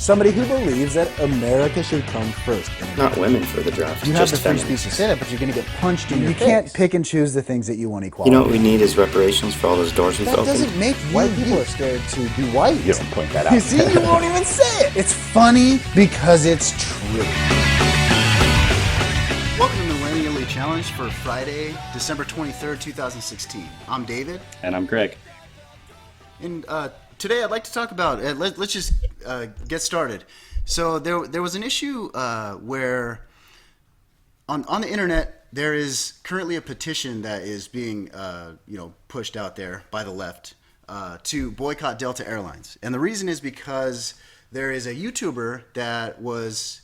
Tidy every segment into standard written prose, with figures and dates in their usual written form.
Somebody who believes that America should come first. Not women for the draft. You have just the free feminists. speech to say that, but you're going to get punched in your You face. can't pick and choose the things that you want equality. You know what we need is reparations for all those doors we've That opened. doesn't make White people are scared to be white. You don't point that out. You see, you won't even say it. It's funny because it's true. Welcome to Millennially Challenge for Friday, December 23rd, 2016. I'm David. And I'm Greg. And today I'd like to talk about, let's just get started. So there was an issue where on the internet there is currently a petition that is being pushed out there by the left to boycott Delta Airlines. And the reason is because there is a YouTuber that was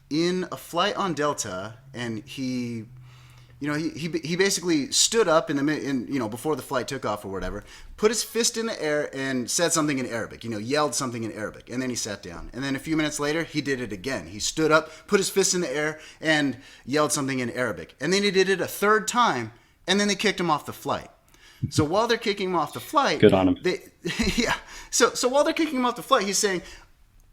in a flight on Delta, and he basically stood up before the flight took off or whatever, put his fist in the air and said something in Arabic, yelled something in Arabic, and then he sat down. And then a few minutes later, he did it again. He stood up, put his fist in the air, and yelled something in Arabic. And then he did it a third time, and then they kicked him off the flight. So while they're kicking him off the flight, Good on him. Yeah. So while they're kicking him off the flight, he's saying,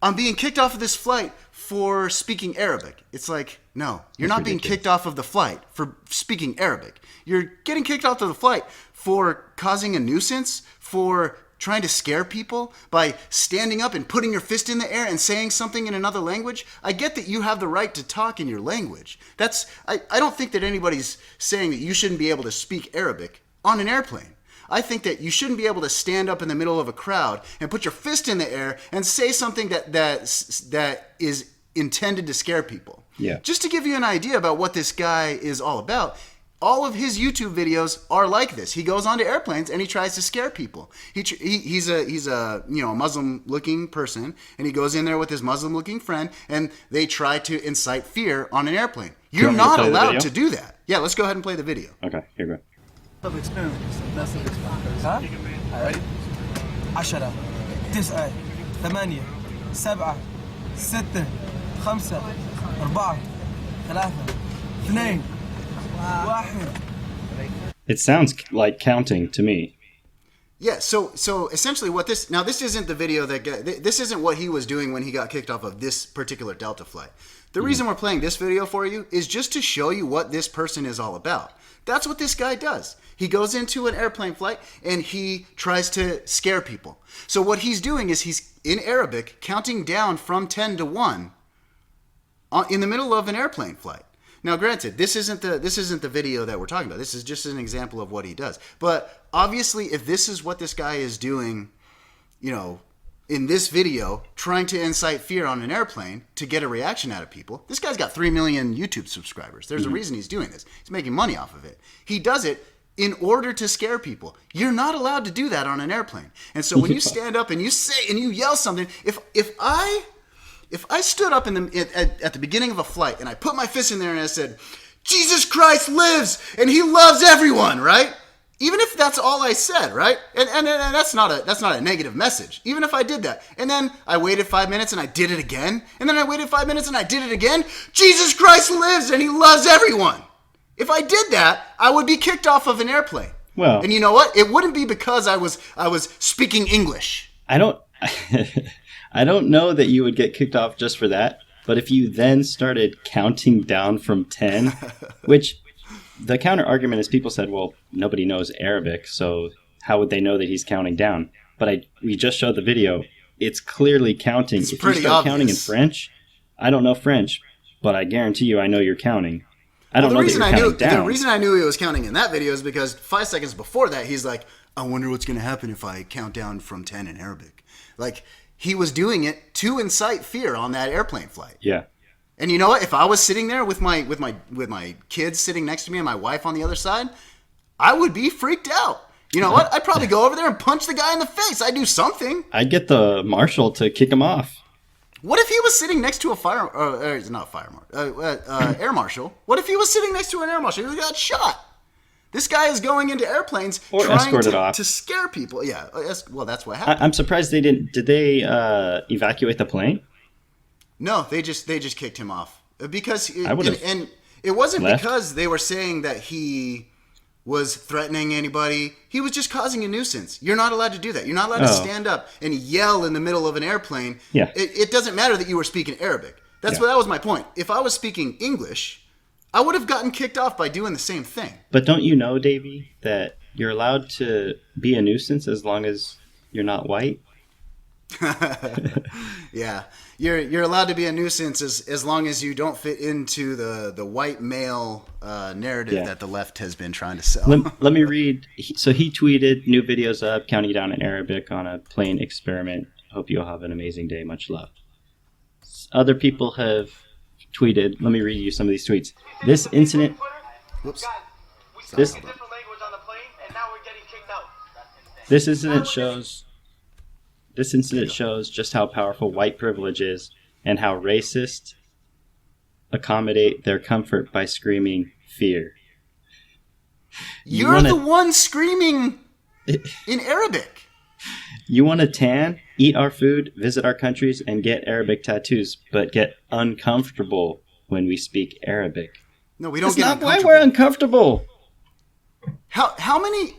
"I'm being kicked off of this flight for speaking Arabic." It's like, no, you're not being kicked off of the flight for speaking Arabic. You're getting kicked off of the flight for causing a nuisance, for trying to scare people by standing up and putting your fist in the air and saying something in another language. I get that you have the right to talk in your language. I don't think that anybody's saying that you shouldn't be able to speak Arabic on an airplane. I think that you shouldn't be able to stand up in the middle of a crowd and put your fist in the air and say something that is intended to scare people. Yeah. Just to give you an idea about what this guy is all about, all of his YouTube videos are like this. He goes onto airplanes and he tries to scare people. He's a Muslim-looking person, and he goes in there with his Muslim-looking friend, and they try to incite fear on an airplane. You're not allowed to do that. Yeah, let's go ahead and play the video. Okay, here we go. طب اكسبيرمنت ناس ها؟ 10 9 8 7 6 5 4 3 2 1. It sounds like counting to me. Yeah, so essentially what this isn't the video this isn't what he was doing when he got kicked off of this particular Delta flight. The reason we're playing this video for you is just to show you what this person is all about. That's what this guy does. He goes into an airplane flight and he tries to scare people. So what he's doing is he's in Arabic counting down from 10 to 1 in the middle of an airplane flight. Now, granted, this isn't the video that we're talking about. This is just an example of what he does. But obviously, if this is what this guy is doing, in this video, trying to incite fear on an airplane to get a reaction out of people, this guy's got 3 million YouTube subscribers. There's a reason he's doing this. He's making money off of it. He does it in order to scare people. You're not allowed to do that on an airplane. And so when you stand up and you say and you yell something, if I stood up at the beginning of a flight and I put my fist in there and I said, "Jesus Christ lives and he loves everyone," right? Even if that's all I said, right? And that's not a negative message. Even if I did that. And then I waited 5 minutes and I did it again. And then I waited 5 minutes and I did it again. Jesus Christ lives and he loves everyone. If I did that, I would be kicked off of an airplane. Well, and you know what? It wouldn't be because I was speaking English. I don't know that you would get kicked off just for that. But if you then started counting down from 10, which the counter argument is people said, well, nobody knows Arabic, so how would they know that he's counting down? But we just showed the video. It's clearly counting. It's if pretty you start obvious. counting in French, I don't know French, but I guarantee you I know you're counting. I don't know that you're counting down. The reason I knew he was counting in that video is because 5 seconds before that, he's like, "I wonder what's going to happen if I count down from 10 in Arabic." Like, he was doing it to incite fear on that airplane flight. Yeah. And you know what? If I was sitting there with my kids sitting next to me and my wife on the other side, I would be freaked out. You know what? I'd probably go over there and punch the guy in the face. I'd do something. I'd get the marshal to kick him off. What if he was sitting next to air marshal? What if he was sitting next to an air marshal? He got shot. This guy is going into airplanes or trying off. to scare people. Yeah, well, that's what happened. I'm surprised they didn't. Did they evacuate the plane? No, they just kicked him off because I would've and it wasn't left. because they were saying that he was threatening anybody. He was just causing a nuisance. You're not allowed to do that. You're not allowed to stand up and yell in the middle of an airplane. Yeah. It doesn't matter that you were speaking Arabic. That was my point. If I was speaking English, I would have gotten kicked off by doing the same thing. But don't you know, Davey, that you're allowed to be a nuisance as long as you're not white? Yeah. You're allowed to be a nuisance as long as you don't fit into the white male narrative that the left has been trying to sell. Let me read. So he tweeted, new videos up, counting down in Arabic on a plane experiment. Hope you'll have an amazing day. Much love. Other people have tweeted. Let me read you some of these tweets. This incident. Whoops. This incident shows. This incident shows just how powerful white privilege is and how racists accommodate their comfort by screaming fear. You're the one screaming in Arabic. You want to tan, eat our food, visit our countries, and get Arabic tattoos, but get uncomfortable when we speak Arabic. No, we don't That's get not uncomfortable. why we're uncomfortable. How many...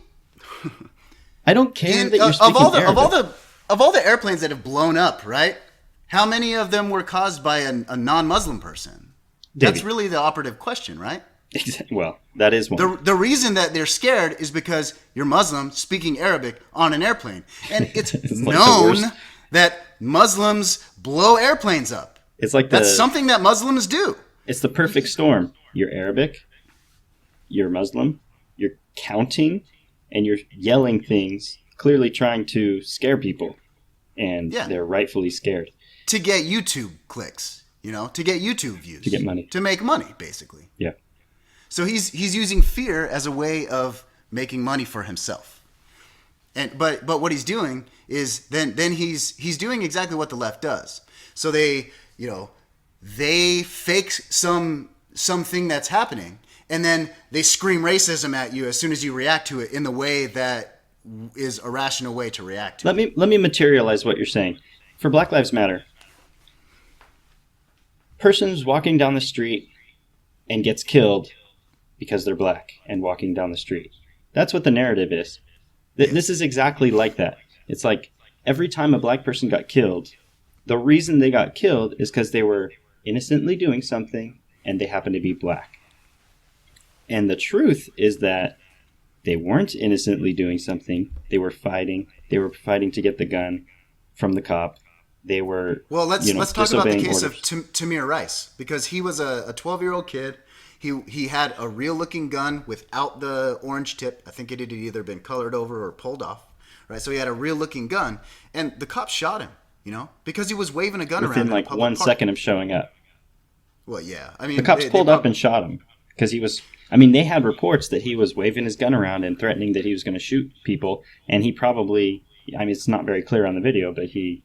I don't care that you're speaking Arabic. Of all the airplanes that have blown up, right? How many of them were caused by a non-Muslim person? Davey. That's really the operative question, right? Well, that is one. The reason that they're scared is because you're Muslim speaking Arabic on an airplane. And it's like known the worst. that Muslims blow airplanes up. It's like That's something that Muslims do. It's the perfect storm. You're Arabic, you're Muslim, you're counting, and you're yelling things, clearly trying to scare people. And they're rightfully scared. To get YouTube clicks, to get YouTube views. To get money. To make money, basically. Yeah. So he's using fear as a way of making money for himself. But what he's doing is then he's doing exactly what the left does. So they fake something that's happening, and then they scream racism at you as soon as you react to it in the way that is a rational way to react to it. Let me materialize what you're saying. For Black Lives Matter, person's walking down the street and gets killed because they're black and walking down the street. That's what the narrative is. This is exactly like that. It's like every time a black person got killed, the reason they got killed is because they were innocently doing something and they happened to be black. And the truth is that they weren't innocently doing something. They were fighting. They were fighting to get the gun from the cop. They were let's talk about the case orders. of Tamir Rice, because he was a 12-year-old kid. He had a real-looking gun without the orange tip. I think it had either been colored over or pulled off. Right, so he had a real-looking gun, and the cop shot him. Because he was waving a gun around within in a like public 1 park. second of showing up. Well, yeah. I mean, The cops pulled up and shot him because he was. I mean, they had reports that he was waving his gun around and threatening that he was going to shoot people, and he probably. I mean, it's not very clear on the video, but he,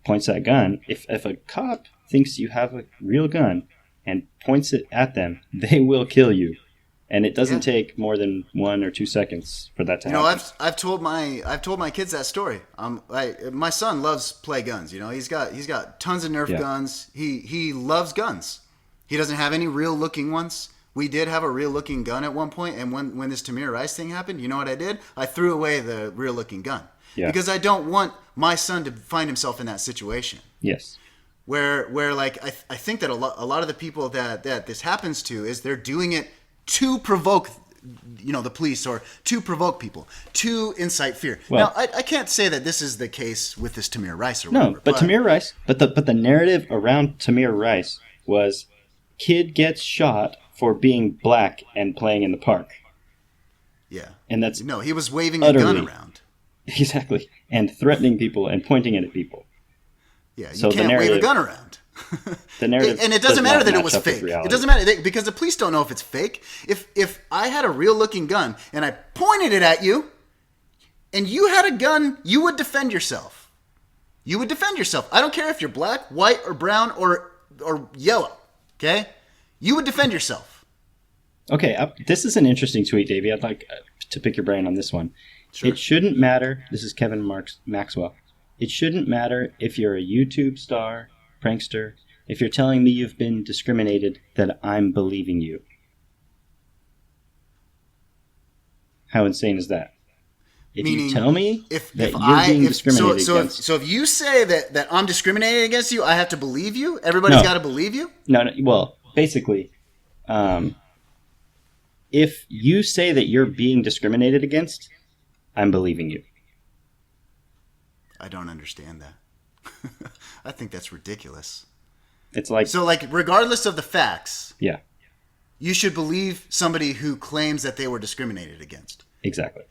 points that gun. If a cop thinks you have a real gun and points it at them, they will kill you, and it doesn't take more than 1 or 2 seconds for that to happen. I've told my kids that story. My son loves play guns. He's got tons of Nerf guns. He loves guns. He doesn't have any real looking ones. We did have a real looking gun at one point, and when this Tamir Rice thing happened, you know what I did? I threw away the real looking gun. Yeah. Because I don't want my son to find himself in that situation. Yes. Where like I think that a lot of the people that this happens to is they're doing it to provoke the police or to provoke people, to incite fear. Well, now I can't say that this is the case with this Tamir Rice or whatever. No, but Tamir Rice, but the narrative around Tamir Rice was kid gets shot for being black and playing in the park. Yeah. And that's he was waving a gun around. Exactly. And threatening people and pointing it at people. Yeah, you can't wave a gun around. The narrative and it doesn't matter that it was fake. It doesn't matter because the police don't know if it's fake. If I had a real looking gun and I pointed it at you and you had a gun, you would defend yourself. You would defend yourself. I don't care if you're black, white, or brown, or yellow. Okay? You would defend yourself. Okay, this is an interesting tweet, Davey. I'd like to pick your brain on this one. Sure. It shouldn't matter. This is Kevin Maxwell. It shouldn't matter if you're a YouTube star, prankster, if you're telling me you've been discriminated, that I'm believing you. How insane is that? If Meaning, you tell me if that if you're being if, discriminated so against... so if you say that I'm discriminating against you, I have to believe you? Everybody's No. got to believe you? No, well, basically, if you say that you're being discriminated against, I'm believing you. I don't understand that. I think that's ridiculous. It's like... So, like, regardless of the facts, Yeah, you should believe somebody who claims that they were discriminated against. exactly.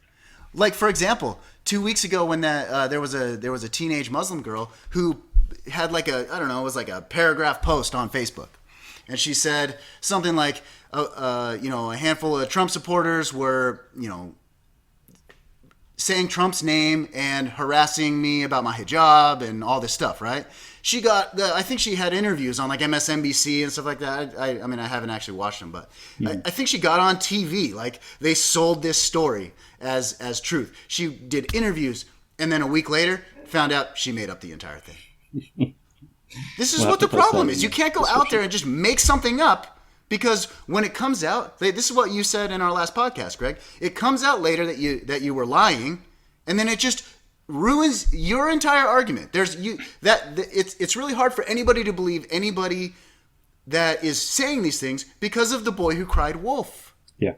Like, for example, 2 weeks ago when that there was a teenage Muslim girl who had like a, I don't know, it was like a paragraph post on Facebook, and she said something like, a handful of Trump supporters were, saying Trump's name and harassing me about my hijab and all this stuff, right? She got, I think she had interviews on like MSNBC and stuff like that. I mean, I haven't actually watched them, but I think she got on TV. Like, they sold this story as truth. She did interviews, and then a week later found out she made up the entire thing. This is what the problem is. You can't go out there and just make something up, because when it comes out, this is what you said in our last podcast, Greg. It comes out later that you were lying, and then it just ruins your entire argument. It's really hard for anybody to believe anybody that is saying these things because of the boy who cried wolf. Yeah.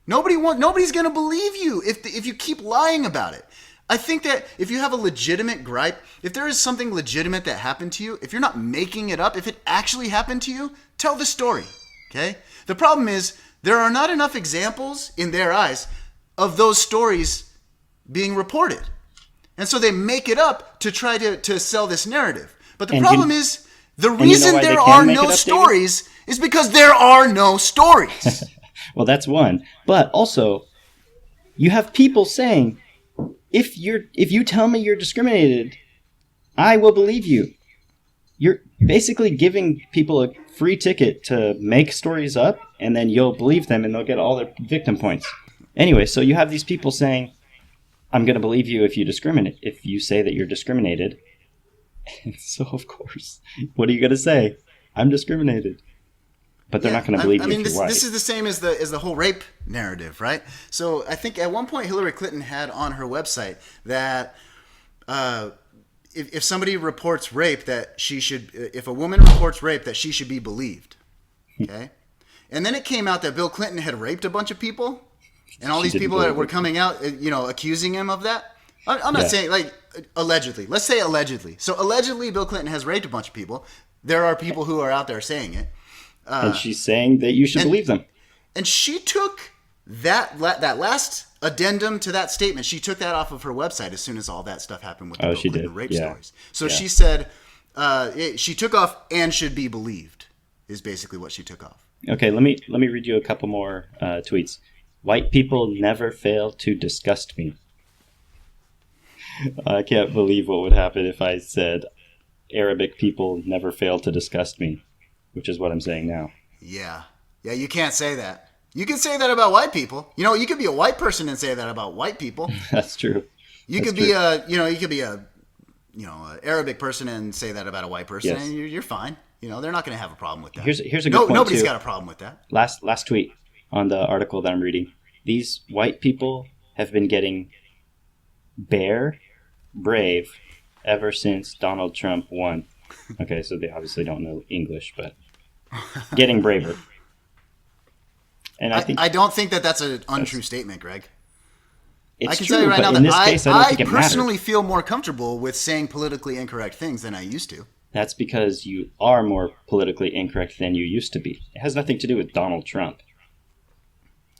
Nobody's going to believe you if you keep lying about it. I think that if you have a legitimate gripe, if there is something legitimate that happened to you, if you're not making it up, if it actually happened to you, tell the story. Okay? The problem is there are not enough examples in their eyes of those stories being reported. And so they make it up to try to sell this narrative. But the problem is the reason there are no stories is because there are no stories. Well, that's one. But also, you have people saying, if you tell me you're discriminated, I will believe you. You're basically giving people a free ticket to make stories up, and then you'll believe them and they'll get all their victim points. Anyway, so you have these people saying, I'm going to believe you if you say that you're discriminated. And so, of course, what are you going to say? I'm discriminated. But they're not going to believe you if you're white. This is the same as the whole rape narrative, right? So I think at one point Hillary Clinton had on her website that if somebody reports rape, if a woman reports rape, that she should be believed. Okay? And then it came out that Bill Clinton had raped a bunch of people, and all these people that were coming out, accusing him of that. I'm not saying, like, allegedly. Let's say allegedly. So allegedly Bill Clinton has raped a bunch of people. There are people who are out there saying it. And she's saying that you should believe them. And she took that last addendum to that statement, she took that off of her website as soon as all that stuff happened with the Bill Clinton rape stories. So she said she took off and should be believed is basically what she took off. Okay, let me read you a couple more tweets. White people never fail to disgust me. I can't believe what would happen if I said Arabic people never fail to disgust me, which is what I'm saying now. Yeah, you can't say that. You can say that about white people. You could be a white person and say that about white people. That's true. You could be a Arabic person and say that about a white person, and you're fine. They're not going to have a problem with that. Here's a good point, nobody's got a problem with that. Last tweet on the article that I'm reading. These white people have been getting brave ever since Donald Trump won. Okay, so they obviously don't know English, but getting braver. And I don't think that's an untrue statement, Greg. I can tell you right now that I personally feel more comfortable with saying politically incorrect things than I used to. That's because you are more politically incorrect than you used to be. It has nothing to do with Donald Trump.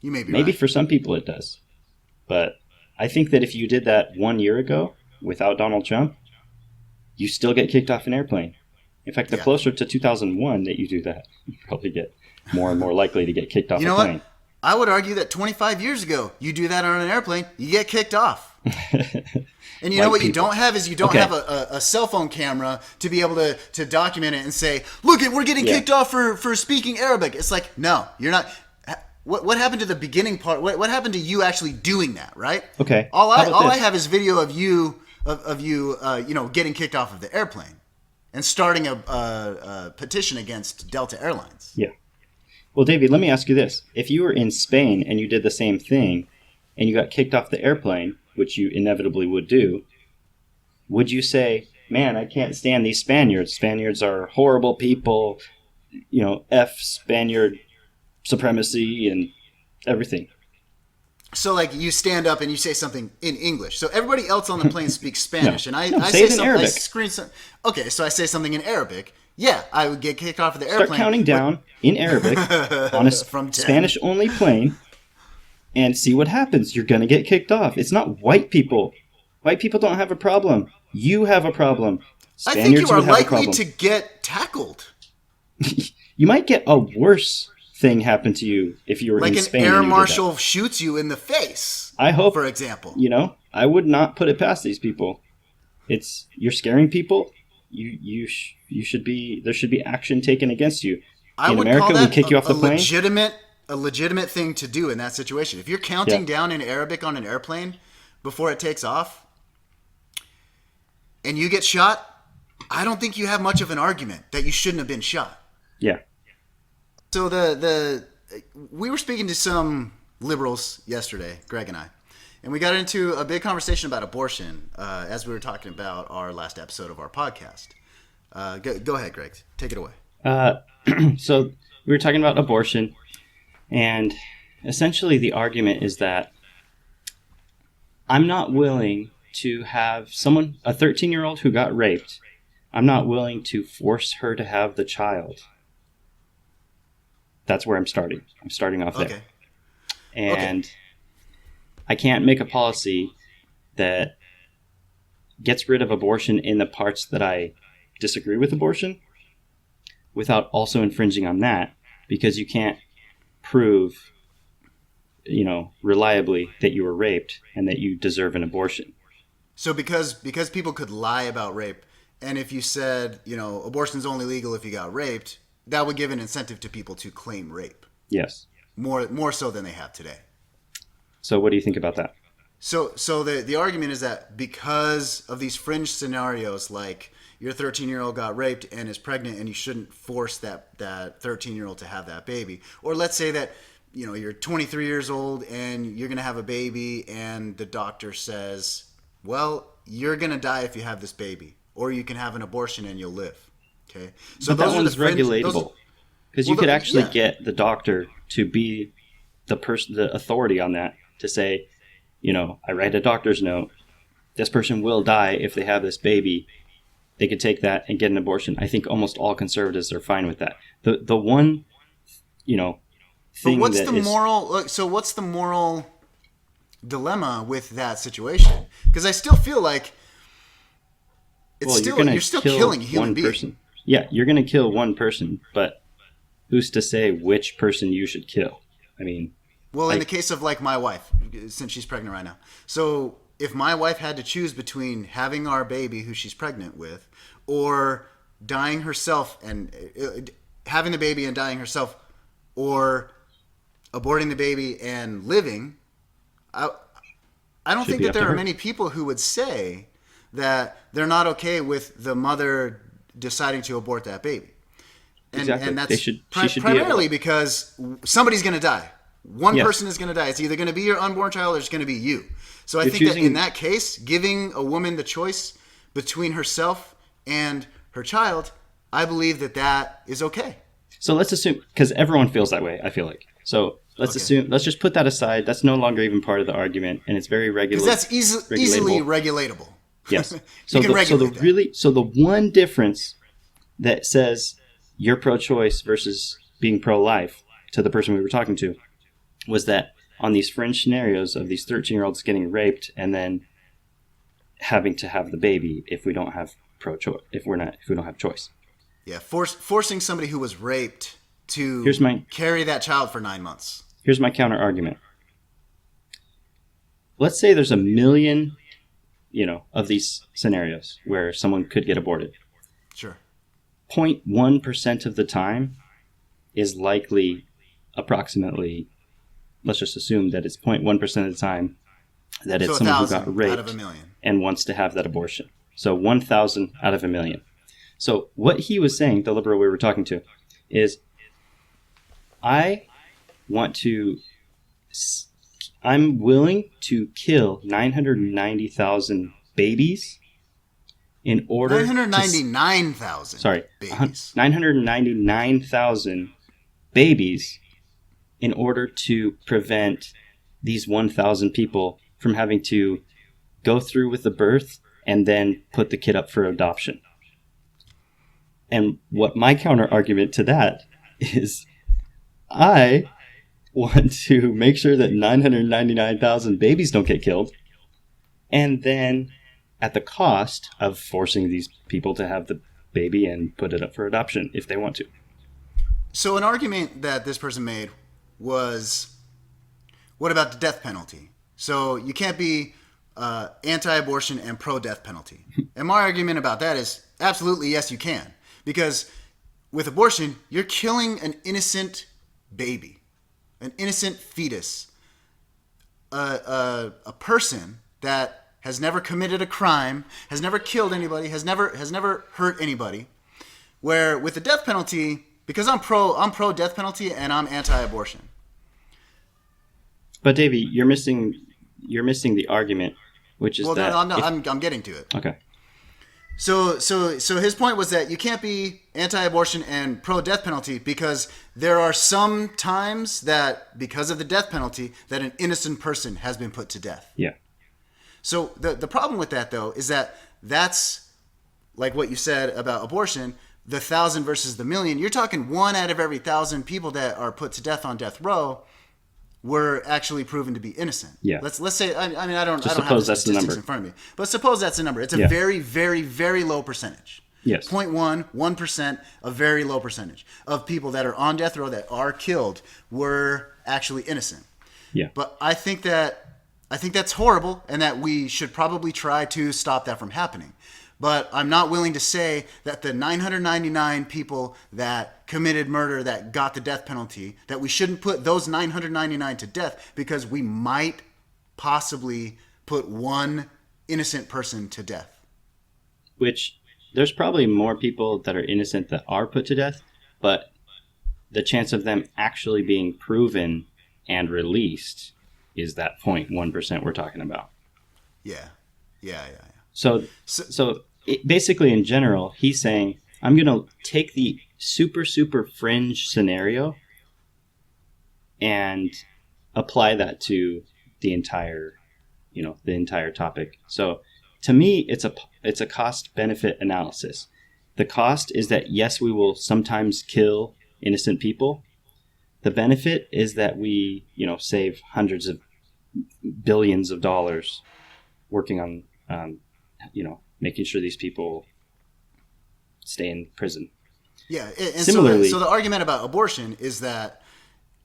You may be Maybe right. For some people it does. But I think that if you did that 1 year ago without Donald Trump, you still get kicked off an airplane. In fact, the closer to 2001 that you do that, you probably get more and more likely to get kicked off a plane. What? I would argue that 25 years ago, you do that on an airplane, you get kicked off. And you know what you don't have is you don't have a cell phone camera to be able to document it and say, look, we're getting kicked off for speaking Arabic. It's like, no, you're not. What happened to the beginning part? What happened to you actually doing that, right? Okay. All I have is video of you getting kicked off of the airplane and starting a petition against Delta Airlines. Yeah. Well, David, let me ask you this. If you were in Spain and you did the same thing, and you got kicked off the airplane, which you inevitably would do, would you say, man, I can't stand these Spaniards. Spaniards are horrible people, F Spaniard supremacy and everything. So, like, you stand up and you say something in English. So everybody else on the plane speaks Spanish, No. and No, I say say it in Arabic. Okay, so I say something in Arabic. Yeah, I would get kicked off of the airplane. Start counting down in Arabic on a From 10. Spanish-only plane and see what happens. You're going to get kicked off. It's not white people. White people don't have a problem. You have a problem. I Spaniards think you are would have a likely problem. to get tackled. You might get a worse thing happen to you if you were Like in an Spain. air and you did that. marshal shoots you in the face. I hope, for example. I would not put it past these people. You're scaring people. You should be. There should be action taken against you. I in would America, call that we kick you off the plane. a legitimate thing to do in that situation. If you're counting down in Arabic on an airplane before it takes off, and you get shot, I don't think you have much of an argument that you shouldn't have been shot. Yeah. So we were speaking to some liberals yesterday, Greg and I, and we got into a big conversation about abortion as we were talking about our last episode of our podcast. Go ahead, Greg. Take it away. So we were talking about abortion, and essentially the argument is that I'm not willing to have a 13-year-old who got raped, I'm not willing to force her to have the child. That's where I'm starting. I'm starting off there. And I can't make a policy that gets rid of abortion in the parts that I disagree with abortion without also infringing on that, because you can't prove, reliably that you were raped and that you deserve an abortion. So because people could lie about rape, and if you said, abortion's only legal if you got raped, that would give an incentive to people to claim rape. Yes. More so than they have today. So what do you think about that? So the argument is that because of these fringe scenarios, like your 13-year-old got raped and is pregnant, and you shouldn't force that 13-year-old to have that baby. Or let's say that you're 23 years old and you're going to have a baby, and the doctor says, well, you're going to die if you have this baby, or you can have an abortion and you'll live. Okay, so but that one's regulatable, because you could actually get the doctor to be the authority on that, to say, I write a doctor's note, this person will die if they have this baby. They could take that and get an abortion. I think almost all conservatives are fine with that. The one, thing. But what's the moral dilemma with that situation? Because I still feel like you're still killing a human being. Person. Yeah, you're going to kill one person, but who's to say which person you should kill? I mean, well, in the case of like my wife, since she's pregnant right now. So if my wife had to choose between having our baby who she's pregnant with, or dying herself and having the baby and dying herself, or aborting the baby and living, I don't think that there are many people who would say that they're not okay with the mother deciding to abort that baby. And that's primarily because somebody's going to die. One person is going to die. It's either going to be your unborn child or it's going to be you. So I think that in that case, giving a woman the choice between herself and her child, I believe that is okay. So let's assume, because everyone feels that way, I feel like. So let's just put that aside. That's no longer even part of the argument, and it's very regular. Because that's easily regulatable. Yes. So the one difference that says you're pro-choice versus being pro-life to the person we were talking to was that on these fringe scenarios of these 13-year-olds getting raped and then having to have the baby if we don't have pro-choice, if we don't have choice. Yeah, forcing somebody who was raped to carry that child for 9 months. Here's my counter argument. Let's say there's 1 million, of these scenarios where someone could get aborted. Sure. 0.1% of the time is likely approximately, let's just assume that it's 0.1% of the time that it's someone who got raped out of 1 million and wants to have that abortion. So 1,000 out of 1 million. So what he was saying, the liberal we were talking to, is I'm I'm willing to kill 990,000 babies in order 999,000 babies. 999,000 babies in order to prevent these 1,000 people from having to go through with the birth and then put the kid up for adoption. And what my counter argument to that is, I want to make sure that 999,000 babies don't get killed, and then at the cost of forcing these people to have the baby and put it up for adoption if they want to. So an argument that this person made was, what about the death penalty? So you can't be anti-abortion and pro-death penalty. And my argument about that is absolutely yes, you can. Because with abortion, you're killing an innocent baby, an innocent fetus, a person that has never committed a crime, has never killed anybody, has never hurt anybody. Where with the death penalty, because I'm pro death penalty and I'm anti-abortion. But Davey, you're missing the argument, which is I'm getting to it. Okay. So his point was that you can't be anti-abortion and pro-death penalty because there are some times that because of the death penalty that an innocent person has been put to death. Yeah. So the problem with that though is that that's like what you said about abortion, the 1,000 versus the million. You're talking 1 out of every 1,000 people that are put to death on death row were actually proven to be innocent. Yeah. Let's say I don't have the statistics in front of me, but suppose that's the number. It's a very, very, very low percentage. Yes. 1%, a very low percentage of people that are on death row that are killed were actually innocent. Yeah. But I think that's horrible, and that we should probably try to stop that from happening. But I'm not willing to say that the 999 people that committed murder that got the death penalty, that we shouldn't put those 999 to death because we might possibly put one innocent person to death. Which there's probably more people that are innocent that are put to death, but the chance of them actually being proven and released is that 0.1% we're talking about. Yeah. So basically, in general, he's saying, I'm going to take the super, super fringe scenario and apply that to the entire topic. So to me, it's a cost-benefit analysis. The cost is that, yes, we will sometimes kill innocent people. The benefit is that we, save hundreds of billions of dollars working on, making sure these people stay in prison. Yeah, and similarly, so the argument about abortion is that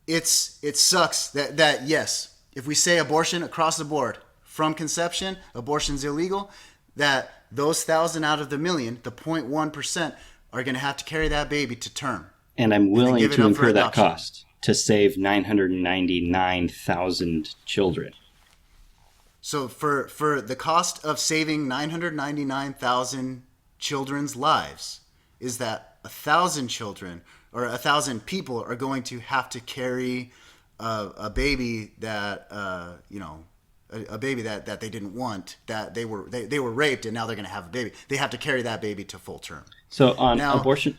it sucks that yes, if we say abortion across the board from conception, abortion's illegal, that those 1,000 out of the million, the 0.1%, are going to have to carry that baby to term. And I'm willing to incur that cost to save 999,000 children. So for the cost of saving 999,000 children's lives is that 1,000 children or 1,000 people are going to have to carry a baby that a baby that they didn't want, that they were raped, and now they're going to have a baby. They have to carry that baby to full term. So on abortion,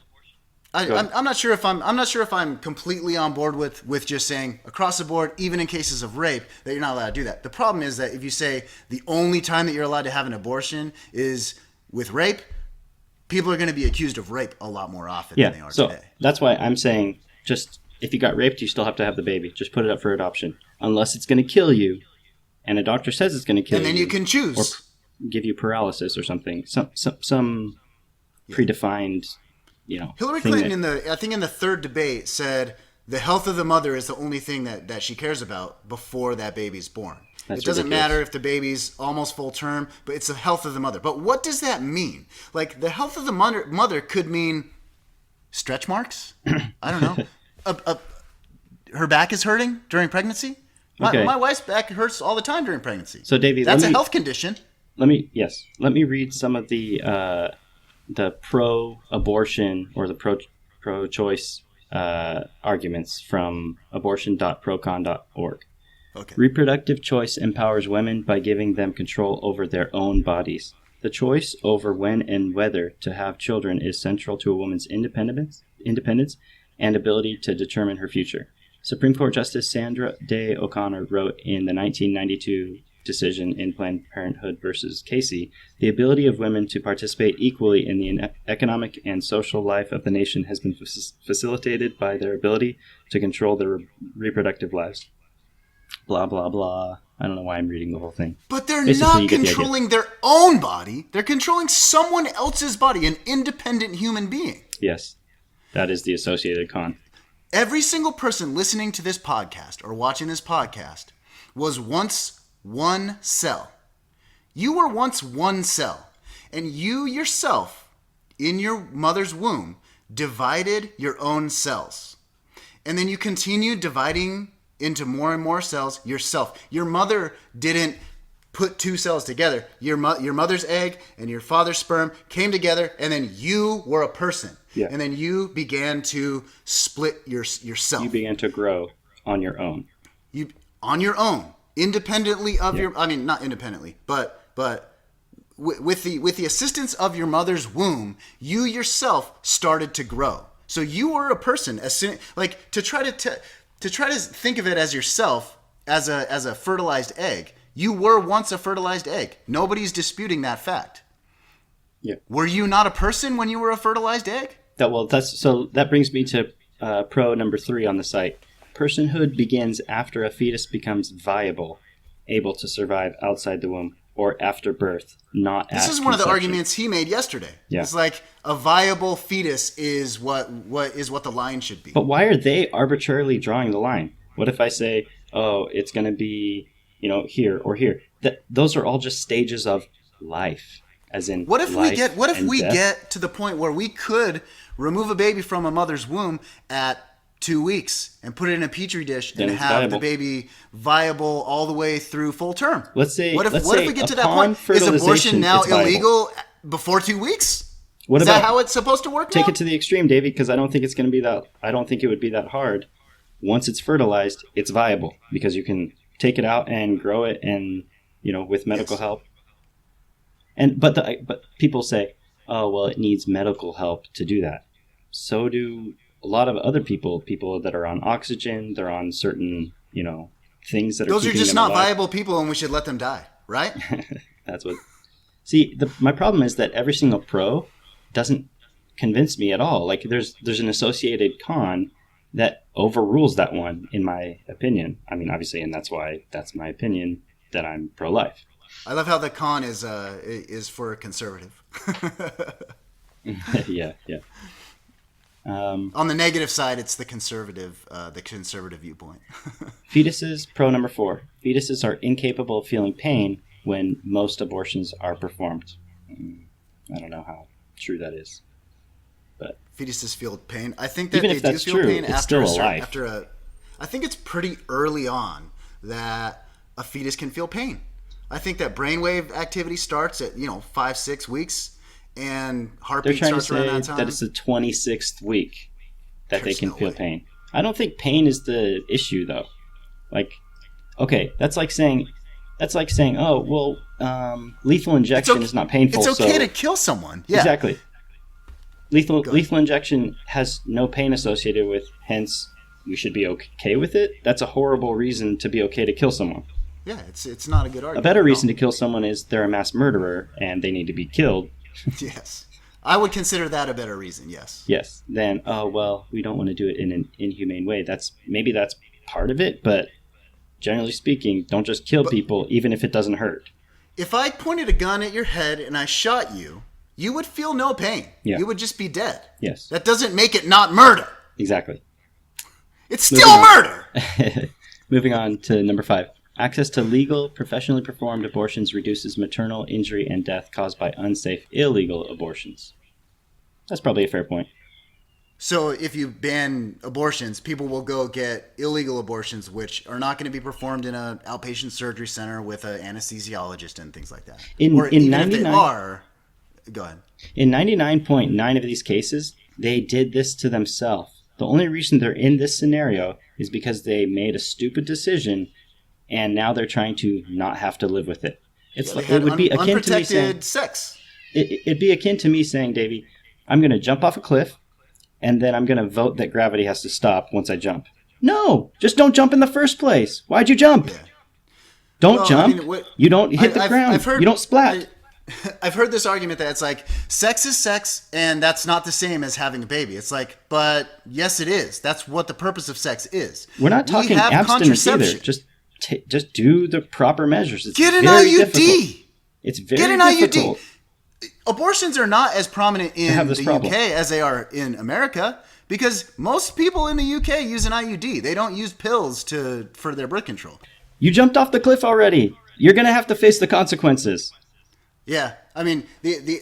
I'm not sure if I'm completely on board with just saying across the board, even in cases of rape, that you're not allowed to do that. The problem is that if you say the only time that you're allowed to have an abortion is with rape, people are going to be accused of rape a lot more often than they are today. That's why I'm saying, just if you got raped, you still have to have the baby. Just put it up for adoption, unless it's going to kill you, and a doctor says it's going to kill you. And then you can choose, or give you paralysis or something. Some predefined. Hillary Clinton I think in the third debate said the health of the mother is the only thing that she cares about before that baby's born. It doesn't matter if the baby's almost full term, but it's the health of the mother. But what does that mean? Like, the health of the mother could mean stretch marks. I don't know. Her back is hurting during pregnancy. My wife's back hurts all the time during pregnancy. So Davey, that's a health condition. Let me read some of the pro-abortion or the pro-choice arguments from abortion.procon.org. Okay. Reproductive choice empowers women by giving them control over their own bodies. The choice over when and whether to have children is central to a woman's independence and ability to determine her future. Supreme Court Justice Sandra Day O'Connor wrote in the 1992 decision in Planned Parenthood versus Casey, the ability of women to participate equally in the economic and social life of the nation has been facilitated by their ability to control their reproductive lives. Blah, blah, blah. I don't know why I'm reading the whole thing. But they're Basically, not controlling their own body. They're controlling someone else's body, an independent human being. Yes, that is the associated con. Every single person listening to this podcast or watching this podcast was once one cell. You were once one cell. And you yourself, in your mother's womb, divided your own cells. And then you continued dividing into more and more cells yourself. Your mother didn't put two cells together. Your mother's egg and your father's sperm came together, and then you were a person. Yeah. And then you began to split yourself. You began to grow on your own. You on your own, independently of your. I mean, not independently, but with the assistance of your mother's womb, you yourself started to grow. So you were a person. As soon like to try to think of it as yourself as a fertilized egg. You were once a fertilized egg. Nobody's disputing that fact. Yeah. Were you not a person when you were a fertilized egg? That brings me to pro number 3 on the site. Personhood begins after a fetus becomes viable, able to survive outside the womb, or after birth, not at This is one of the conception. arguments he made yesterday. Yeah. It's like a viable fetus is what the line should be. But why are they arbitrarily drawing the line? What if I say, oh, it's going to be, here or here? Those are all just stages of life, as in What if life we and death. get to the point where we could remove a baby from a mother's womb at 2 weeks and put it in a petri dish Then and it's have viable. the baby viable all the way through full term? Let's say what if we get to that upon point? Is abortion fertilization, now it's viable. illegal before 2 weeks? What Is about that how it's supposed to work take now? it to the extreme, David? Because I don't think it's going to be that. I don't think it would be that hard. Once it's fertilized, it's viable because you can take it out and grow it, and with medical help. But people say, oh well, it needs medical help to do that. So do a lot of other people that are on oxygen. They're on certain things that are. Those are keeping just them not alive. viable people, and we should let them die, right? That's what. See, my problem is that every single pro doesn't convince me at all. Like there's an associated con that overrules that one, in my opinion. I mean, obviously, and that's why that's my opinion that I'm pro-life. I love how the con is for a conservative. Yeah. On the negative side, it's the conservative viewpoint. Fetuses, pro number 4. Fetuses are incapable of feeling pain when most abortions are performed. I don't know how true that is, but Fetuses feel pain. I think that Even they if do that's feel true, pain it's after still alive. I think it's pretty early on that a fetus can feel pain. I think that brainwave activity starts at 5-6 weeks, and they're heartbeat trying to starts around say that time. that it's the 26th week that There's they can no feel way. pain. I don't think pain is the issue, though. Like, okay, that's like saying, oh, well, lethal injection is not painful. It's okay so to kill someone. Yeah, exactly. Lethal Go ahead. injection has no pain associated with, hence we should be okay with it. That's a horrible reason to be okay to kill someone. Yeah, it's not a good argument. A better at reason all. to kill someone is they're a mass murderer and they need to be killed. Yes, I would consider that a better reason. Yes. Yes. Then, oh, well, we don't want to do it in an inhumane way. That's part of it, but generally speaking, don't just kill people, even if it doesn't hurt. If I pointed a gun at your head and I shot you, you would feel no pain. Yeah. You would just be dead. Yes. That doesn't make it not murder. Exactly. It's still murder. Moving on to number 5. Access to legal, professionally performed abortions reduces maternal injury and death caused by unsafe, illegal abortions. That's probably a fair point. So if you ban abortions, people will go get illegal abortions, which are not going to be performed in an outpatient surgery center with an anesthesiologist and things like that. In Or even if 99 they are, go ahead. In 99.9 of these cases, they did this to themselves. The only reason they're in this scenario is because they made a stupid decision and now they're trying to not have to live with it. It's They like, had it would be akin to me unprotected saying, sex. it'd be akin to me saying, Davey, I'm going to jump off a cliff, and then I'm going to vote that gravity has to stop once I jump. No, just don't jump in the first place. Why'd you jump? Yeah. Don't Well, I jump. mean, You don't hit the ground. You don't splat. I've heard this argument that it's like sex is sex, and that's not the same as having a baby. It's like, but yes, it is. That's what the purpose of sex is. We're not We talking have abstinence either. contraception. Just do the proper measures. It's Get an very IUD. difficult. It's very Get an difficult. IUD. Abortions are not as prominent in have this the problem. UK as they are in America because most people in the UK use an IUD. They don't use pills for their birth control. You jumped off the cliff already. You're going to have to face the consequences. Yeah, I mean,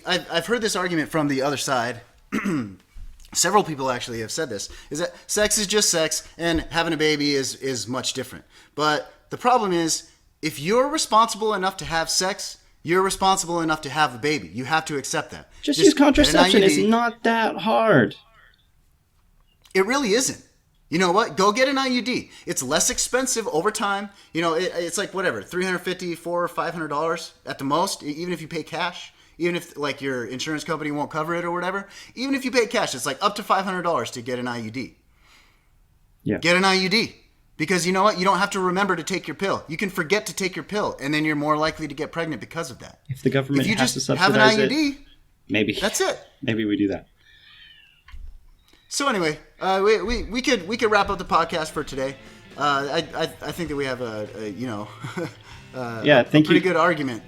I've heard this argument from the other side. Several people actually have said this: is that sex is just sex, and having a baby is much different. But the problem is, if you're responsible enough to have sex, you're responsible enough to have a baby. You have to accept that. Just use get an contraception. It's IUD. not that hard. It really isn't. You know what? Go get an IUD. It's less expensive over time. You know, it's like whatever, $350, $400, $500 at the most. Even if you pay cash, even if like your insurance company won't cover it or whatever. Even if you pay cash, it's like up to $500 to get an IUD. Yeah. Get an IUD because you know what? You don't have to remember to take your pill. You can forget to take your pill, and then you're more likely to get pregnant because of that. If the government If you has just to have an subsidize IUD, it, maybe that's it. Maybe we do that. So anyway, we could wrap up the podcast for today. I think that we have a Thank pretty you. good argument.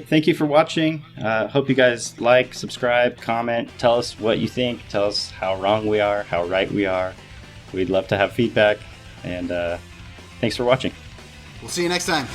Thank you for watching. Hope you guys like, subscribe, comment, tell us what you think, tell us how wrong we are, how right we are. We'd love to have feedback, and thanks for watching. We'll see you next time.